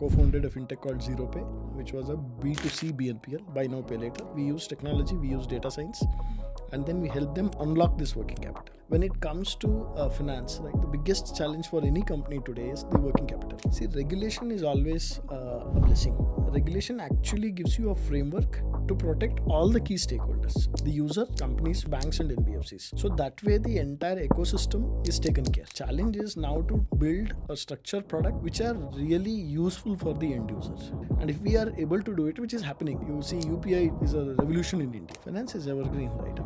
co-founded a fintech called ZeroPay, which was a B2C BNPL, buy now pay later. We use technology, we use data science, and then we help them unlock this working capital. When it comes to finance, right, the biggest challenge for any company today is the working capital. See, regulation is always a blessing. Regulation actually gives you a framework to protect all the key stakeholders: the user, companies, banks, and NBFCs. So that way the entire ecosystem is taken care. Challenge is now to build a structured product which are really useful for the end users. And if we are able to do it, which is happening, you see UPI is a revolution in India. Finance is evergreen, right?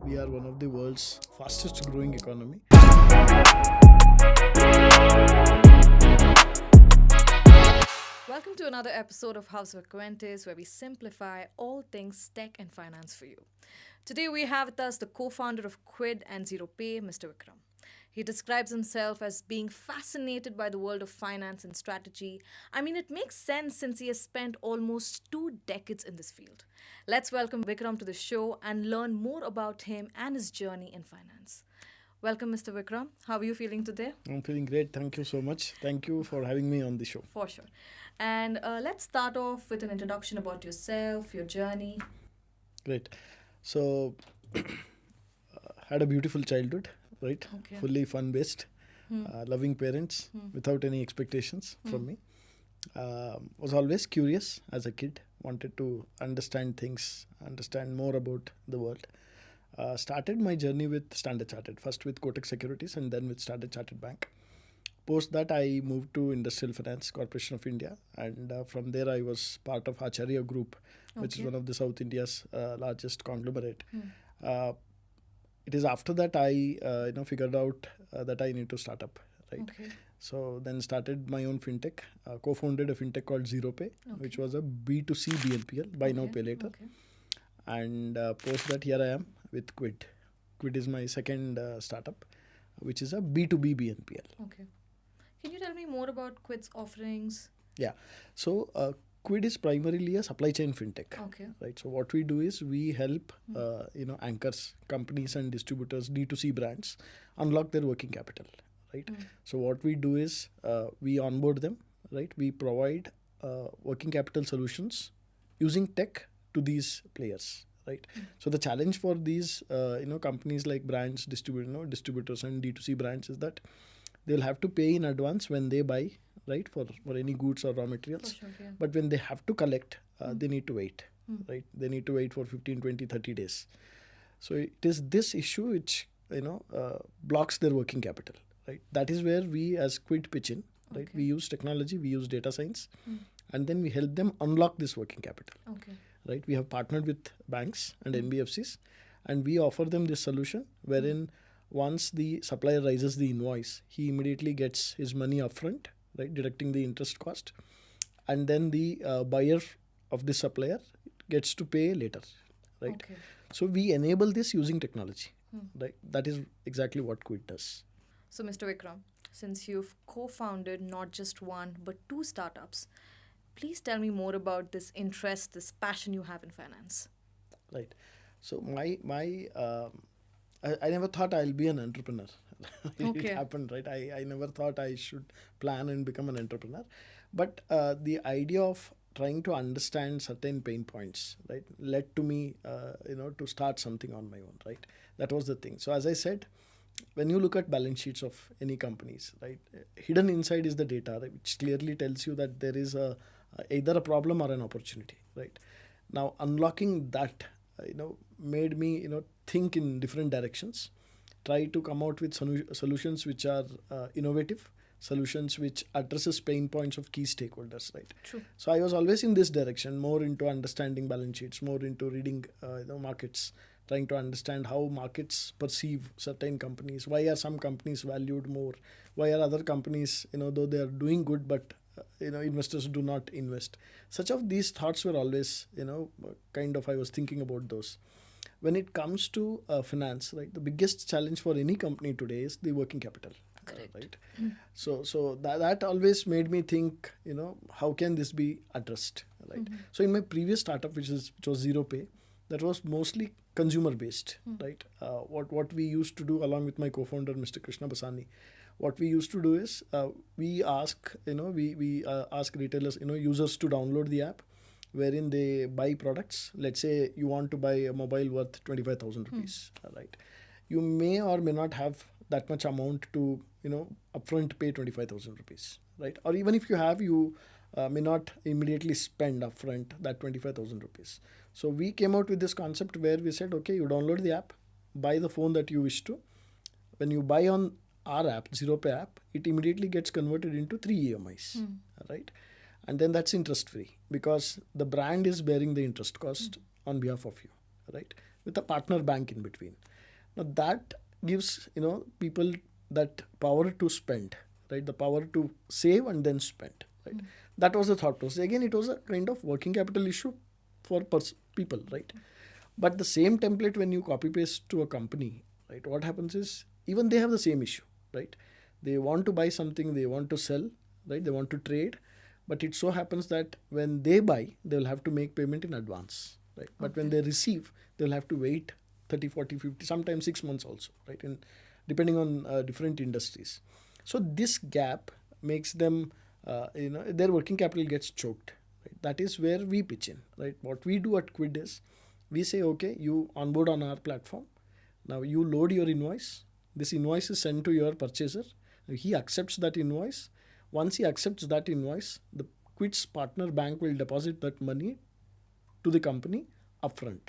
We are one of the world's fastest growing economy. Welcome to another episode of House of Equentis, where we simplify all things tech and finance for you. Today we have with us the co-founder of QuID and ZeroPay, Mr. Vikram. He describes himself as being fascinated by the world of finance and strategy. I mean, it makes sense since he has spent almost 2 decades in this field. Let's welcome Vikram to the show and learn more about him and his journey in finance. Welcome, Mr. Vikram. How are you feeling today? I'm feeling great. Thank you so much. Thank you for having me on the show. For sure. And let's start off with an introduction about yourself, your journey. Great. So, had a beautiful childhood, right? Okay. Fully fun-based, loving parents without any expectations from me. Was always curious as a kid, wanted to understand things, understand more about the world. Started my journey with Standard Chartered, first with Kotak Securities and then with Standard Chartered Bank. Post that, I moved to Industrial Finance Corporation of India, and from there I was part of Acharya Group, which is one of the South India's largest conglomerate. It is after that I figured out that I need to start up, right? Okay. So then started my own fintech, co-founded a fintech called ZeroPay, which was a B2C BNPL, buy now pay later. Okay. And post that, here I am with QuID. QuID is my second startup, which is a B2B BNPL. Okay. Can you tell me more about QuID's offerings? Yeah. So QuID is primarily a supply chain fintech. Okay. Right. So what we do is we help anchors, companies and distributors, D2C brands, unlock their working capital. Right. So what we do is we onboard them. Right. We provide working capital solutions using tech to these players. Right. So the challenge for these companies like brands, distributors and D2C brands is that they'll have to pay in advance when they buy, right, for any goods or raw materials. For sure, yeah. But when they have to collect, they need to wait, right? They need to wait for 15, 20, 30 days. So it is this issue which, blocks their working capital, right? That is where we as QuID pitch in, right? Okay. We use technology, we use data science, and then we help them unlock this working capital, Okay. right? We have partnered with banks and NBFCs, and we offer them this solution wherein once the supplier raises the invoice, he immediately gets his money upfront, right, deducting the interest cost, and then the buyer of the supplier gets to pay later, right? Okay. So we enable this using technology, right? That is exactly what QuID does. So, Mr. Vikram, since you've co-founded not just one but 2 startups, please tell me more about this interest, this passion you have in finance. Right. So I never thought I'll be an entrepreneur. Okay. It happened, right? I never thought I should plan and become an entrepreneur. But the idea of trying to understand certain pain points, right, led to me, to start something on my own, right? That was the thing. So as I said, when you look at balance sheets of any companies, right, hidden inside is the data, right, which clearly tells you that there is either a problem or an opportunity, right? Now, unlocking that, made me, think in different directions, try to come out with solutions which are innovative, solutions which addresses pain points of key stakeholders, right? True. So I was always in this direction, more into understanding balance sheets, more into reading markets, trying to understand how markets perceive certain companies. Why are some companies valued more? Why are other companies, though they are doing good, but investors do not invest? Such of these thoughts were always, I was thinking about those. When it comes to finance, right, the biggest challenge for any company today is the working capital. Correct. Right. So that always made me think, how can this be addressed, right? So in my previous startup, which was ZeroPay, that was mostly consumer based, right? What we used to do along with my co-founder, Mr. Krishna Basani, what we used to do is we ask ask retailers, users to download the app, wherein they buy products. Let's say you want to buy a mobile worth 25,000 rupees, right? You may or may not have that much amount to upfront pay 25,000 rupees, right? Or even if you have, you may not immediately spend upfront that 25,000 rupees. So we came out with this concept where we said, okay, you download the app, buy the phone that you wish to. When you buy on our app, ZeroPay app, it immediately gets converted into 3 EMIs, right? And then that's interest free because the brand is bearing the interest cost on behalf of you, right? With a partner bank in between. Now that gives people that power to spend, right? The power to save and then spend, right? That was the thought process. Again, it was a kind of working capital issue for people, right? But the same template, when you copy paste to a company, right, what happens is even they have the same issue, right? They want to buy something, they want to sell, right? They want to trade, but it so happens that when they buy, they'll have to make payment in advance, right? But when they receive, they'll have to wait 30, 40, 50, sometimes 6 months also, right? And depending on different industries. So this gap makes them, their working capital gets choked. Right? That is where we pitch in, right? What we do at QuID is we say, okay, you onboard on our platform. Now you load your invoice. This invoice is sent to your purchaser. He accepts that invoice. Once he accepts that invoice, the QuID's partner bank will deposit that money to the company upfront,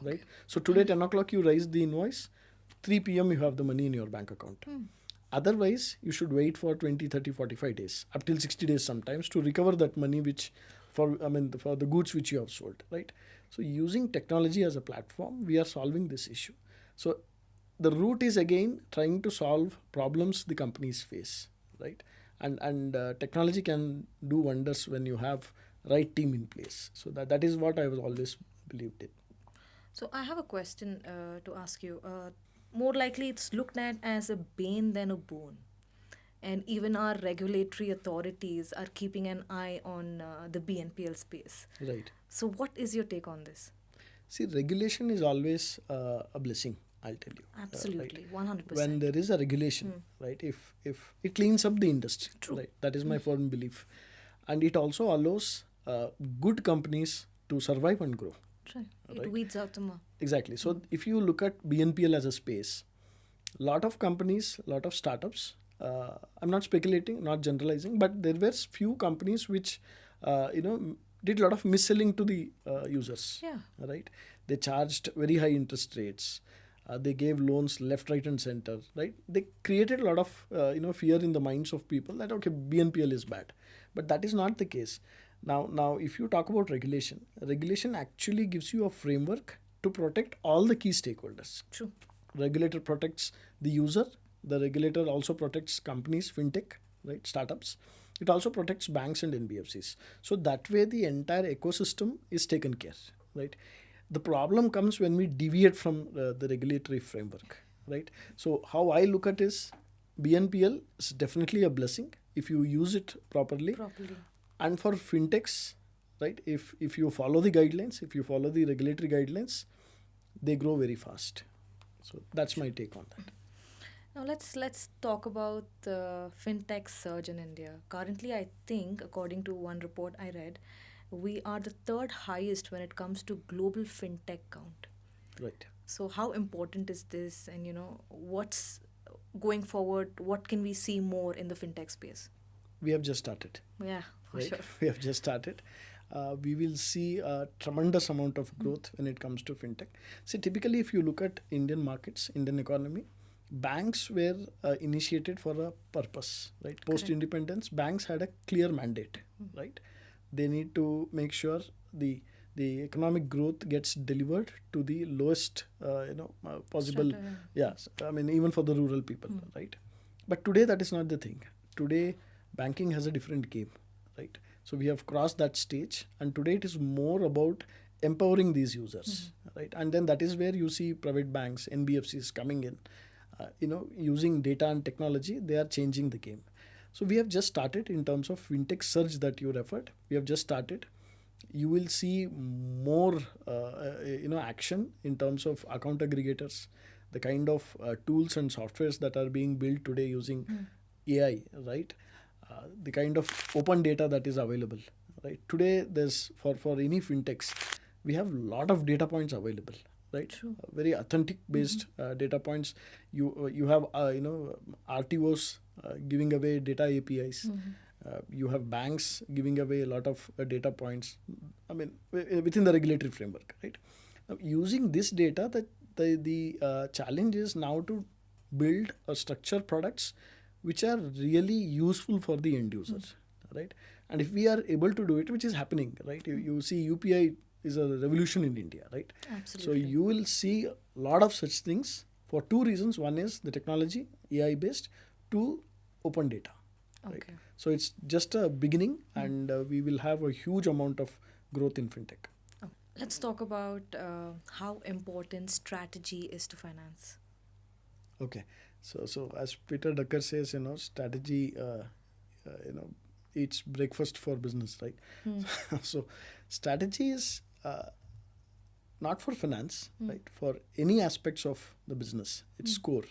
right? So today 10 o'clock you raise the invoice, 3 p.m. you have the money in your bank account. Otherwise, you should wait for 20, 30, 45 days, up till 60 days sometimes to recover that money for the goods which you have sold, right? So using technology as a platform, we are solving this issue. So the root is again trying to solve problems the companies face, right? And technology can do wonders when you have right team in place. So that is what I was always believed in. So I have a question to ask you. More likely it's looked at as a bane than a boon. And even our regulatory authorities are keeping an eye on the BNPL space. Right. So what is your take on this? See, regulation is always a blessing, I'll tell you. Absolutely, right? 100%. When there is a regulation, right, if it cleans up the industry, True. right? That is my firm belief. And it also allows good companies to survive and grow. Right. It Right. weeds out the more. Exactly. So if you look at BNPL as a space, lot of companies, lot of startups, I'm not speculating, not generalizing, but there were few companies which, did a lot of mis-selling to the users. Yeah. Right. They charged very high interest rates. They gave loans left, right, and center. Right. They created a lot of fear in the minds of people that okay, BNPL is bad, but that is not the case. Now, if you talk about regulation actually gives you a framework to protect all the key stakeholders. True. Regulator protects the user. The regulator also protects companies, fintech, right, startups. It also protects banks and NBFCs. So that way the entire ecosystem is taken care, right? The problem comes when we deviate from the regulatory framework, right? So how I look at is BNPL is definitely a blessing if you use it properly. And for fintechs, right, if you follow the guidelines, if you follow the regulatory guidelines, they grow very fast. So that's my take on that. Now let's talk about the fintech surge in India. Currently, I think, according to one report I read, we are the third highest when it comes to global fintech count. Right. So how important is this, and what's going forward? What can we see more in the fintech space? We have just started. Yeah, for right? sure. We have just started. We will see a tremendous amount of growth when it comes to fintech. See, typically, if you look at Indian markets, Indian economy, banks were initiated for a purpose, right? Post-independence, banks had a clear mandate, right? They need to make sure the economic growth gets delivered to the lowest, possible. Yes, I mean, even for the rural people, right? But today, that is not the thing. Today, banking has a different game, right? So we have crossed that stage, and today it is more about empowering these users, right? And then that is where you see private banks, NBFCs coming in, using data and technology. They are changing the game. So we have just started in terms of fintech surge that you referred. We have just started. You will see more, action in terms of account aggregators, the kind of tools and softwares that are being built today using AI, right? The kind of open data that is available, right? Today, there's for any fintechs, we have a lot of data points available, right? True. Very authentic based data points. You have RTOs giving away data APIs. You have banks giving away a lot of data points. I mean, within the regulatory framework, right? Now, using this data, that the challenge is now to build a structured products which are really useful for the end users, right? And if we are able to do it, which is happening, right? You see UPI is a revolution in India, right? Absolutely. So you will see a lot of such things for two reasons. One is the technology, AI based, two, open data. Right? Okay. So it's just a beginning, and we will have a huge amount of growth in fintech. Oh, let's talk about how important strategy is to finance. Okay, so as Peter Drucker says, strategy, eats breakfast for business, right? So strategy is not for finance, right? For any aspects of the business, it's core.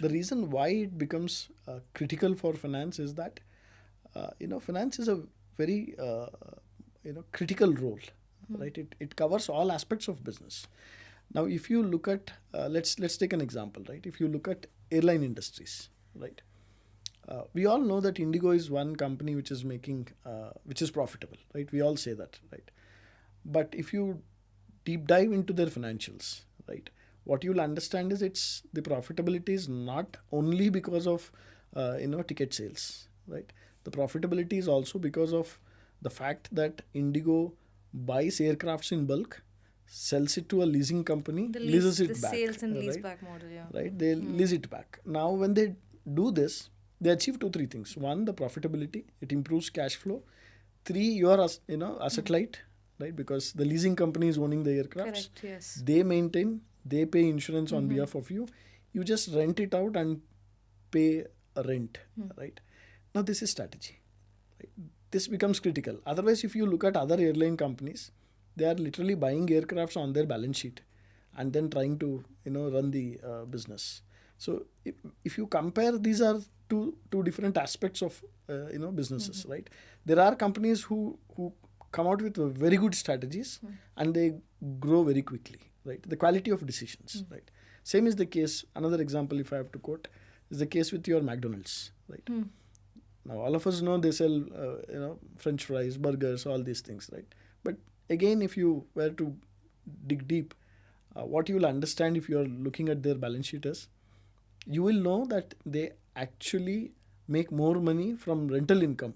The reason why it becomes critical for finance is that finance is a very critical role, right? It covers all aspects of business. Now, if you look at let's take an example, right? If you look at airline industries, right? We all know that Indigo is one company which is which is profitable, right? We all say that, right? But if you deep dive into their financials, right, what you'll understand is the profitability is not only because of ticket sales, right? The profitability is also because of the fact that Indigo buys aircrafts in bulk, sells it to a leasing company, leases it back. Sales and lease right? back model, yeah. Right? They lease it back. Now, when they do this, they achieve 2-3 things. One, the profitability. It improves cash flow. 3, you are asset light, right? Because the leasing company is owning the aircrafts. Correct, yes. They maintain, they pay insurance on behalf of you. You just rent it out and pay a rent, right? Now, this is strategy. Right? This becomes critical. Otherwise, if you look at other airline companies, they are literally buying aircrafts on their balance sheet and then trying to run the business. So if you compare, these are two different aspects of businesses, right? There are companies who come out with very good strategies and they grow very quickly, right? The quality of decisions, right? Same is the case. Another example, if I have to quote, is the case with your McDonald's, right? Now, all of us know they sell, French fries, burgers, all these things, right? But again, if you were to dig deep, what you will understand if you are looking at their balance sheet is, you will know that they actually make more money from rental income,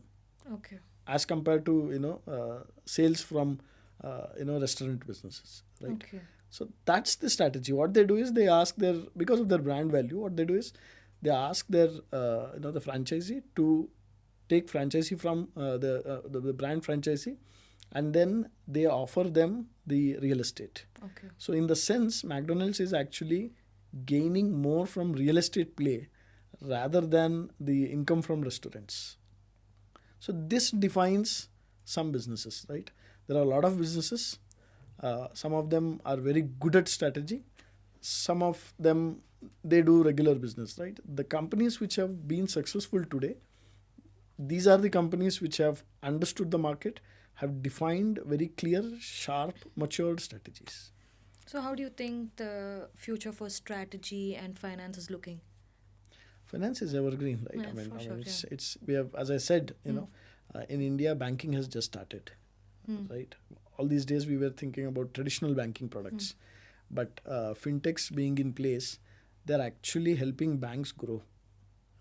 okay, as compared to sales from restaurant businesses, right? Okay. So that's the strategy. What they do is they ask because of their brand value, what they do is they ask their the franchisee to take franchisee from the brand franchisee, and then they offer them the real estate. Okay. So in the sense, McDonald's is actually gaining more from real estate play rather than the income from restaurants. So this defines some businesses, right? There are a lot of businesses. Some of them are very good at strategy. Some of them, they do regular business, right? The companies which have been successful today, these are the companies which have understood the market, have defined very clear, sharp, matured strategies. So how do you think the future for strategy and finance is looking? Finance is evergreen, right? Yeah, for sure, it's we have, as I said, in India, banking has just started, right? All these days we were thinking about traditional banking products, but fintechs being in place, they're actually helping banks grow,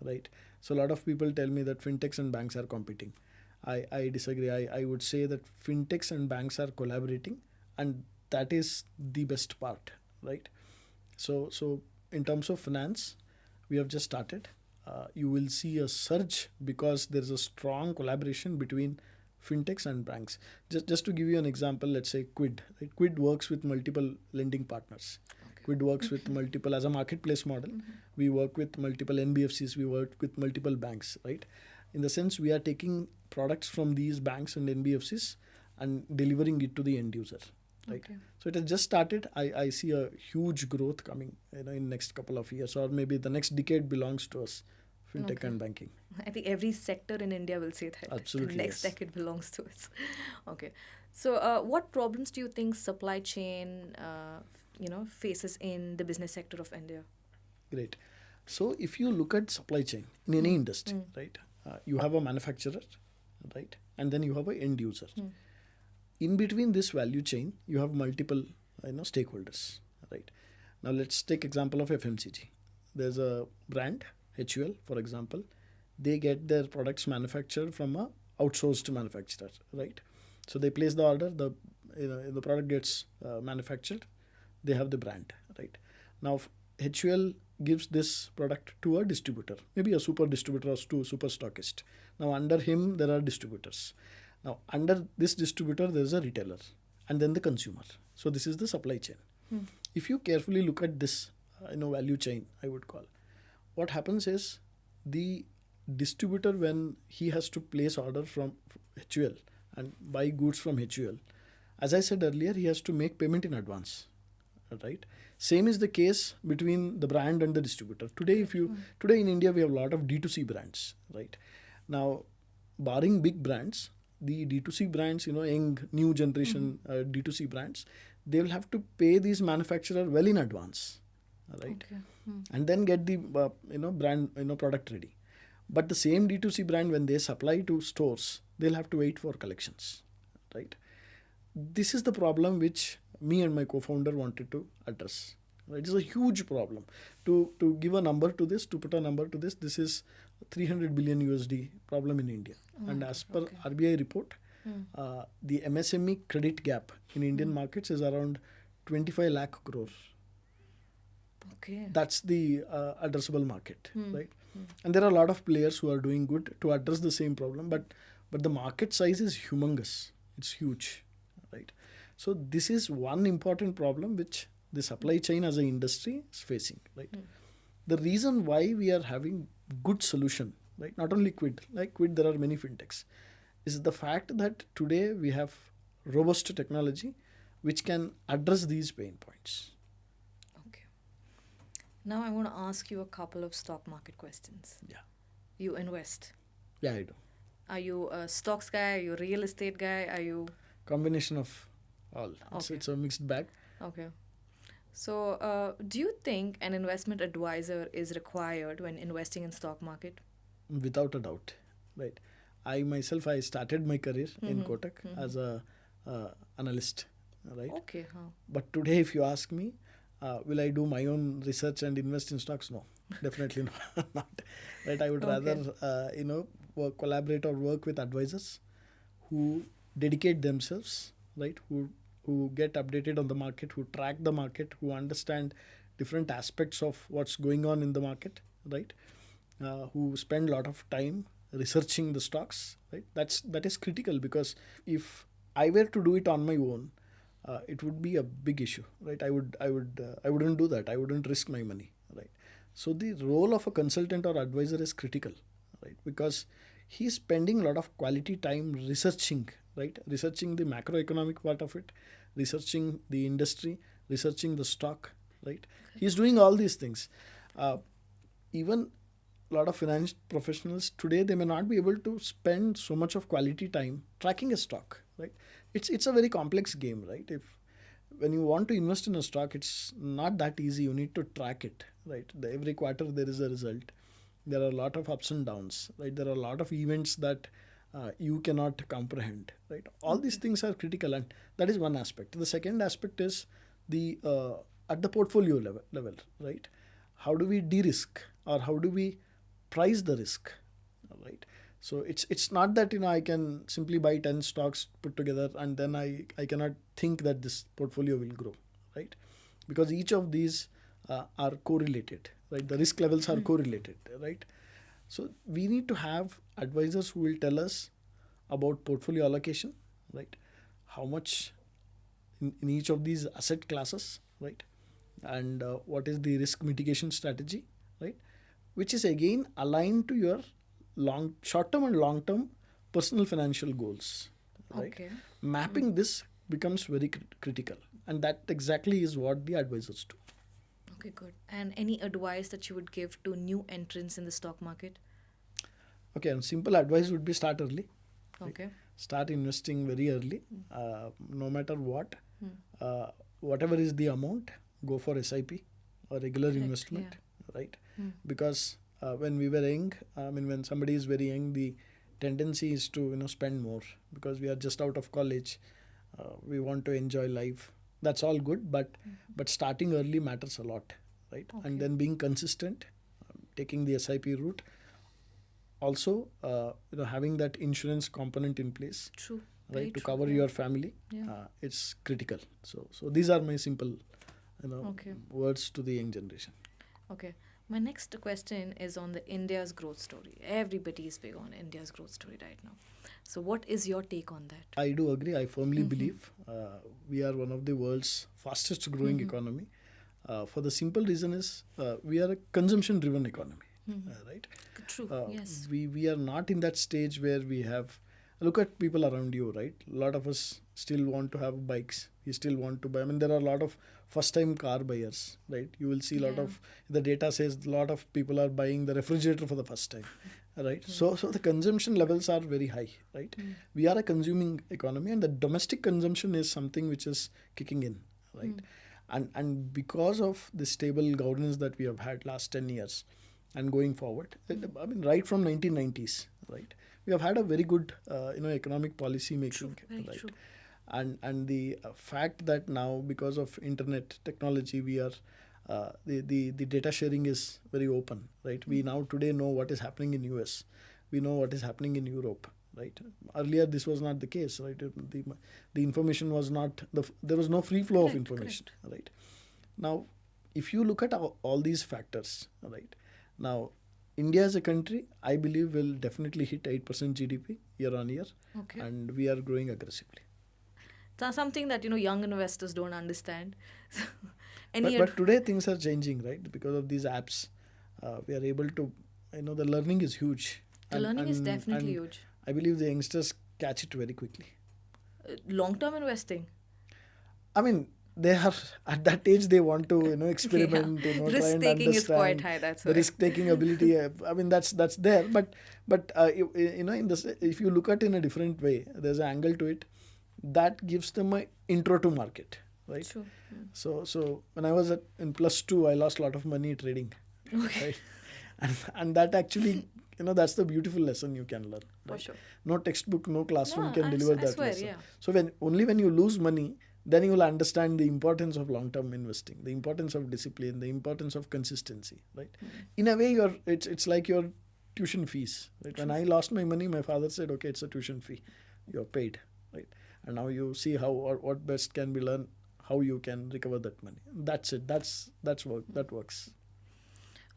right? So a lot of people tell me that fintechs and banks are competing. I disagree. I would say that fintechs and banks are collaborating, and that is the best part, right? So in terms of finance, we have just started. You will see a surge because there is a strong collaboration between fintechs and banks. Just to give you an example, let's say QuID. Right? QuID works with multiple lending partners. Okay. QuID works with multiple, as a marketplace model. We work with multiple NBFCs. We work with multiple banks, right? In the sense, we are taking products from these banks and NBFCs and delivering it to the end user, right? Okay. So it has just started. I see a huge growth coming in next couple of years, or maybe the next decade belongs to us, fintech Okay. and banking. I think every sector in India will say that. Absolutely, The next yes. decade belongs to us. Okay. So, what problems do you think supply chain, faces in the business sector of India? Great. So if you look at supply chain in any industry, Mm. right, you have a manufacturer, right, and then you have an end user. Mm. In between this value chain, you have multiple, stakeholders, right. Now let's take example of FMCG. There's a brand, HUL, for example. They get their products manufactured from a outsourced manufacturer, right. So they place the order, the product gets manufactured. They have the brand, right. Now HUL gives this product to a distributor, maybe a super distributor or to a super stockist. Now under him there are distributors. Now under this distributor there is a retailer, and then the consumer. So this is the supply chain. Hmm. If you carefully look at this, value chain, I would call, what happens is the distributor, when he has to place order from HUL and buy goods from HUL, as I said earlier, he has to make payment in advance, right. Same is the case between the brand and the distributor. Today in India we have a lot of D2C brands, right. Now barring big brands, the D2C brands, young new generation D2C brands, they will have to pay these manufacturer well in advance, right. Okay. And then get the brand product ready. But the same D2C brand, when they supply to stores, they'll have to wait for collections, right. This is the problem which me and my co-founder wanted to address, right. It's a huge problem. To give a number to this, to put a number to this, this is 300 billion USD problem in India. And as per RBI report, the MSME credit gap in Indian markets is around 25 lakh crore. Okay. That's the addressable market, right. And there are a lot of players who are doing good to address the same problem, but the market size is humongous. It's huge, right. So this is one important problem which the supply chain as an industry is facing, right. The reason why we are having good solution, right, not only QuID, like QuID there are many fintechs, is the fact that today we have robust technology which can address these pain points. Okay. Now I want to ask you a couple of stock market questions. Yeah. You invest. Yeah, I do. Are you a stocks guy? Are you a real estate guy? Are you... Combination of all. Okay. It's a mixed bag. Okay. So, do you think an investment advisor is required when investing in stock market? Without a doubt, right. I myself, I started my career in Kotak as a analyst, right. Okay. Huh. But today, if you ask me, will I do my own research and invest in stocks? No, definitely not. Right. I would rather, collaborate or work with advisors who dedicate themselves, right. Who get updated on the market, who track the market, who understand different aspects of what's going on in the market, right. Who spend a lot of time researching the stocks, right. That is critical, because if I were to do it on my own, it would be a big issue, right. I wouldn't do that. I wouldn't risk my money, right. So the role of a consultant or advisor is critical, right, because he's spending a lot of quality time researching, right, researching the macroeconomic part of it, researching the industry, researching the stock, right. He's doing all these things. Even a lot of finance professionals today, they may not be able to spend so much of quality time tracking a stock, right. It's a very complex game, right. When you want to invest in a stock, it's not that easy. You need to track it, right. Every quarter there is a result. There are a lot of ups and downs, right. There are a lot of events that you cannot comprehend, right. All these things are critical, and that is one aspect. The second aspect is the at the portfolio level, right. How do we de-risk, or how do we price the risk, right. So it's not that I can simply buy 10 stocks put together and then I cannot think that this portfolio will grow, right, because each of these are correlated, right. The risk levels are correlated, right. So we need to have advisors who will tell us about portfolio allocation, right, how much in each of these asset classes, right, and what is the risk mitigation strategy, right, which is again aligned to your short-term and long-term personal financial goals, right. Okay. Mapping this becomes very critical, and that exactly is what the advisors do. Okay, good. And any advice that you would give to new entrants in the stock market? Okay, and simple advice would be start early. Okay. Start investing very early, no matter what. Hmm. Whatever is the amount, go for SIP or regular Correct, investment, right? Hmm. Because when we were young, when somebody is very young, the tendency is to spend more because we are just out of college. We want to enjoy life. That's all good, but starting early matters a lot, right? Okay. And then being consistent, taking the SIP route. Also, having that insurance component in place, True. Very right, to true, cover yeah. your family, Yeah. it's critical. So these are my simple, Okay. words to the young generation. Okay. My next question is on the India's growth story. Everybody is big on India's growth story right now. So what is your take on that? I do agree. I firmly believe we are one of the world's fastest growing economy. For the simple reason is we are a consumption-driven economy, right? True. Yes. We are not in that stage where we have. Look at people around you, right? A lot of us still want to have bikes. We still want to buy. There are a lot of first-time car buyers, right? You will see a lot Yeah. of, the data says a lot of people are buying the refrigerator for the first time, right? So the consumption levels are very high, right? We are a consuming economy, and the domestic consumption is something which is kicking in, right? And because of the stable governance that we have had last 10 years and going forward, right from 1990s, right? We have had a very good, economic policy making, Very right? true. And the fact that now because of internet technology, we are the data sharing is very open, right? We now today know what is happening in US, we know what is happening in Europe, right? Earlier this was not the case, right? The information was not there was no free flow of Correct, information, right? Now, if you look at all these factors, right? Now, India as a country, I believe, will definitely hit 8% GDP year on year, Okay. and we are growing aggressively. That's something that young investors don't understand. But today things are changing, right? Because of these apps, we are able to, the learning is huge. The learning is definitely huge. I believe the youngsters catch it very quickly. Long-term investing. They are at that age, they want to experiment, try and Risk-taking is quite understand. high, that's the why. risk-taking ability. That's there, but in this, if you look at it in a different way, there's an angle to it that gives them an intro to market, right? True. So when I was in +2, I lost a lot of money trading, Okay. right? And that actually, that's the beautiful lesson you can learn. For Right? sure. No textbook, no classroom No, can I deliver that swear, lesson. yeah. So when you lose money, then you will understand the importance of long-term investing, the importance of discipline, the importance of consistency, right? In a way, it's like your tuition fees, right? When I lost my money, my father said, okay, it's a tuition fee, you're paid, right? And now you see how or what best can be learned, how you can recover that money. That's it. That's work. That works.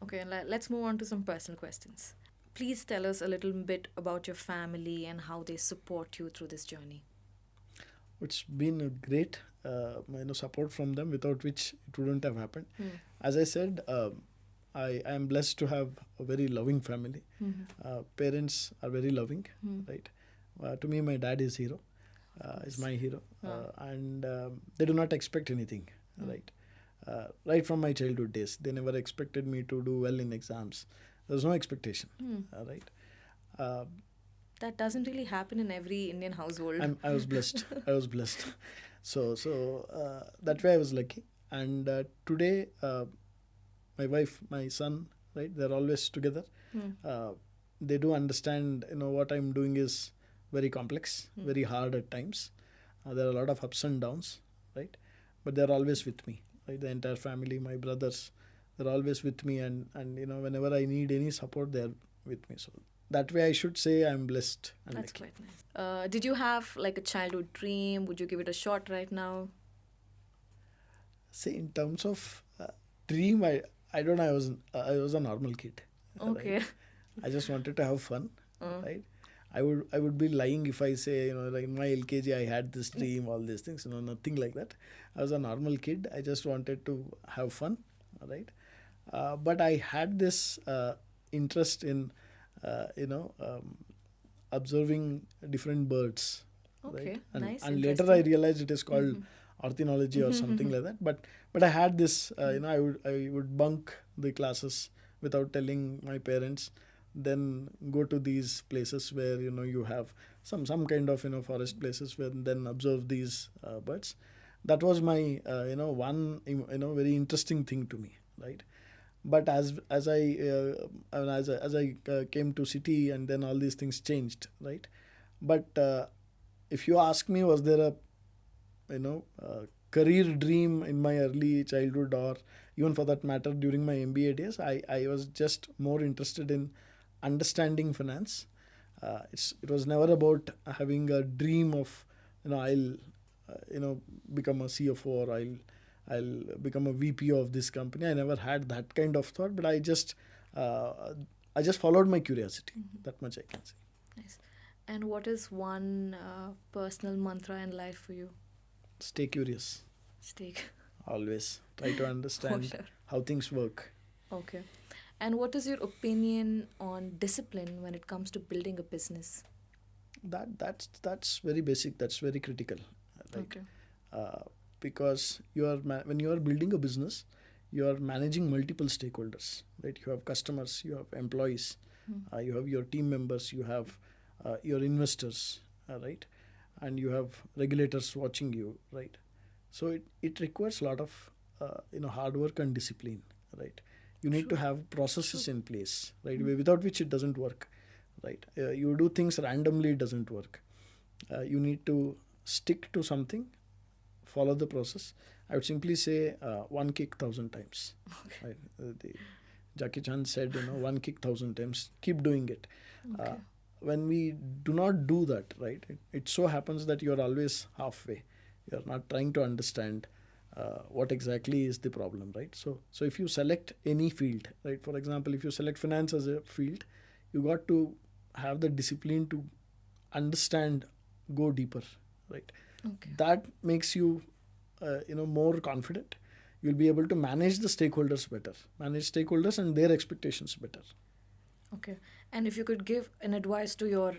Okay, let's move on to some personal questions. Please tell us a little bit about your family and how they support you through this journey. It's been a great support from them, without which it wouldn't have happened. As I said, I am blessed to have a very loving family. Parents are very loving, right? To me, my dad is hero. Is my hero, and they do not expect anything, right? Right from my childhood days, they never expected me to do well in exams. There's no expectation, right? That doesn't really happen in every Indian household. I was blessed. I was blessed. So that way I was lucky. And today, my wife, my son, right? They're always together. They do understand. What I'm doing is very complex, very hard at times. There are a lot of ups and downs, right? But they're always with me. Right? The entire family, my brothers, they're always with me. And whenever I need any support, they're with me. So that way I should say I'm blessed and That's lucky. quite nice. Did you have like a childhood dream? Would you give it a shot right now? See, in terms of dream, I don't know. I was a normal kid. Okay. Right? I just wanted to have fun, right? I would be lying if I say, like in my LKG I had this dream, all these things. Nothing like that. I was a normal kid. I just wanted to have fun, right? But I had this interest in, observing different birds, Okay, right? nice, And later I interesting. realized it is called orthonology or something like that. But I had this, I would bunk the classes without telling my parents, then go to these places where you have some kind of forest places, where then observe these birds. That was my one very interesting thing to me, right? But as I came to city, and then all these things changed, right? But if you ask me, was there a career dream in my early childhood, or even for that matter during my MBA days, I was just more interested in understanding finance. It was never about having a dream of I'll become a CFO, or I'll become a VP of this company. I never had that kind of thought, but I just followed my curiosity. That much I can say. Nice. And what is one personal mantra in life for you? Stay curious. Steak. Always try to understand sure. how things work. Okay. And what is your opinion on discipline when it comes to building a business? That's very basic. That's very critical, right? Okay. Because when you are building a business, you are managing multiple stakeholders, right? You have customers, you have employees, you have your team members, you have your investors, right? And you have regulators watching you, right? So it requires a lot of hard work and discipline, right? You need to have processes in place, right? Without which it doesn't work, right? You do things randomly, it doesn't work. You need to stick to something, follow the process. I would simply say one kick 1,000 times. Okay. Right? Jackie Chan said, one kick 1,000 times. Keep doing it. Okay. When we do not do that, right, it so happens that you are always halfway. You are not trying to understand what exactly is the problem, right? So if you select any field, right, for example, if you select finance as a field, you got to have the discipline to understand, go deeper, right? Okay. That makes you more confident. You'll be able to manage the stakeholders better, manage stakeholders and their expectations better. Okay. And if you could give an advice to your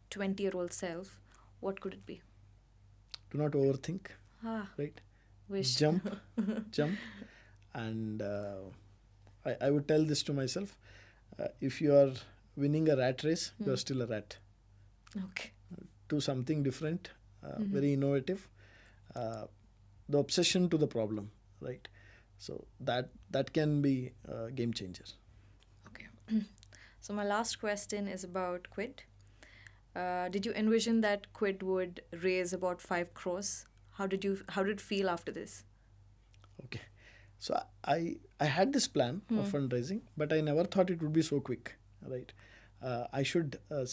20-year-old self, what could it be? Do not overthink, Ah, right? wish. Jump. And I would tell this to myself. If you are winning a rat race, you are still a rat. Okay. Do something different, very innovative. The obsession to the problem, right? So that can be a game changer. Okay. So my last question is about QuID. Did you envision that QuID would raise about 5 crores? How did it feel after this? Okay. So I had this plan of fundraising, but I never thought it would be so quick, right? I should I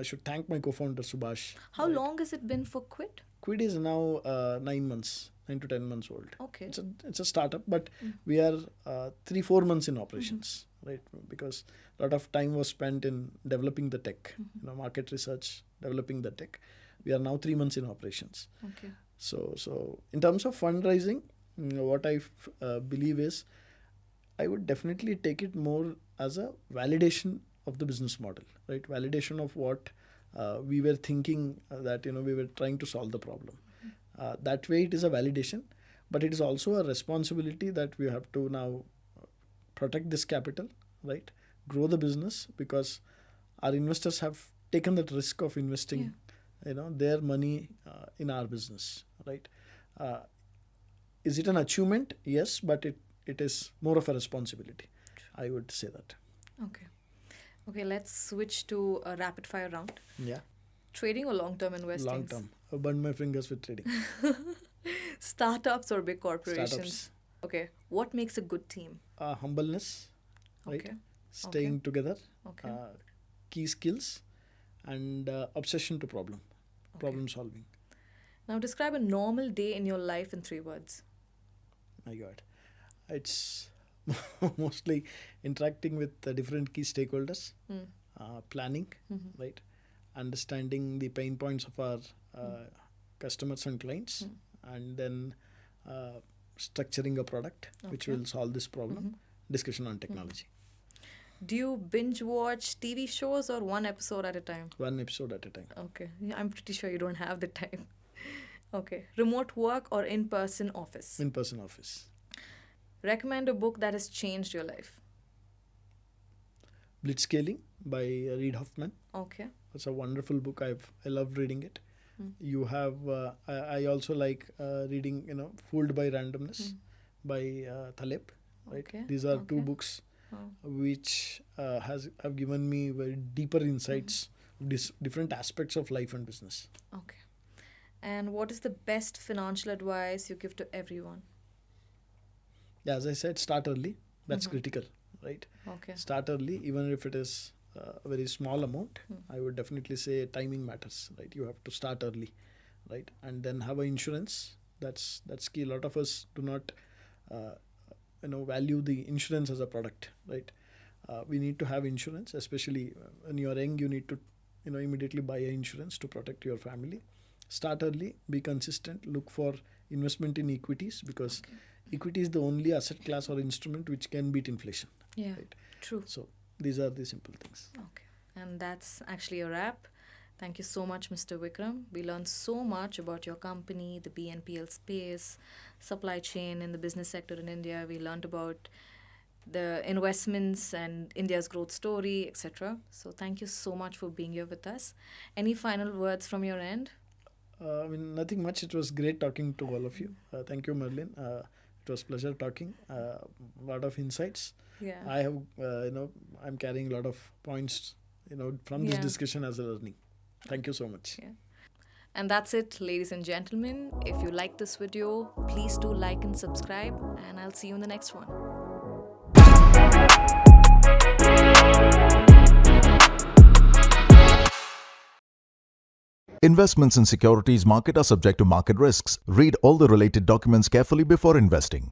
should thank my co-founder Subhash. How long has it been for QuID? QuID is now 9 to 10 months old. Okay. It's a startup, but we are 3-4 months in operations, right? Because a lot of time was spent in developing the tech, market research, developing the tech. We are now 3 months in operations. Okay. So in terms of fundraising, what I believe is, I would definitely take it more as a validation of the business model, right? Validation of what we were thinking, that we were trying to solve the problem. That way it is a validation, but it is also a responsibility that we have to now protect this capital, right? Grow the business, because our investors have taken that risk of investing their money in our business, right? Is it an achievement? Yes, but it is more of a responsibility. I would say that. Okay, let's switch to a rapid fire round. Yeah. Trading or long-term investing? Long term. I burned my fingers with trading. Startups or big corporations? Startups. Okay. What makes a good team? Humbleness, right? Okay. Staying together. Okay. Key skills, and obsession to problem solving. Now describe a normal day in your life in 3 words. My God. It's mostly interacting with different key stakeholders, planning, right? Understanding the pain points of our customers and clients, and then structuring a product which will solve this problem. Discussion on technology. Do you binge watch TV shows or one episode at a time? One episode at a time. Okay. Yeah, I'm pretty sure you don't have the time. Okay. Remote work or in-person office? In-person office. Recommend a book that has changed your life. Blitzscaling by Reid Hoffman. Okay. It's a wonderful book. I love reading it. Mm. You have I also like reading Fooled by Randomness by Taleb. Right. Okay. These are two Okay. books Oh. which have given me very deeper insights, different aspects of life and business. Okay. And what is the best financial advice you give to everyone? Yeah, as I said, start early. That's Mhm. critical, right? Okay. Start early, even if it is a very small amount. Mm. I would definitely say timing matters, right? You have to start early, right? And then have a insurance. That's key. A lot of us do not, value the insurance as a product, right? We need to have insurance, especially when you are young. You need to, immediately buy an insurance to protect your family. Start early, be consistent, look for investment in equities, because equity is the only asset class or instrument which can beat inflation. Yeah. Right. True. So these are the simple things. Okay. And that's actually a wrap. Thank you so much, Mr. Vikram. We learned so much about your company, the BNPL space, supply chain in the business sector in India. We learned about the investments and India's growth story, etc. So thank you so much for being here with us. Any final words from your end? Nothing much. It was great talking to all of you. Thank you, Merlin. It was pleasure talking. A lot of insights. Yeah. I have, I'm carrying a lot of points, from this Yeah. discussion as a learning. Thank you so much. Yeah. And that's it, ladies and gentlemen. If you like this video, please do like and subscribe, and I'll see you in the next one. Investments in securities market are subject to market risks. Read all the related documents carefully before investing.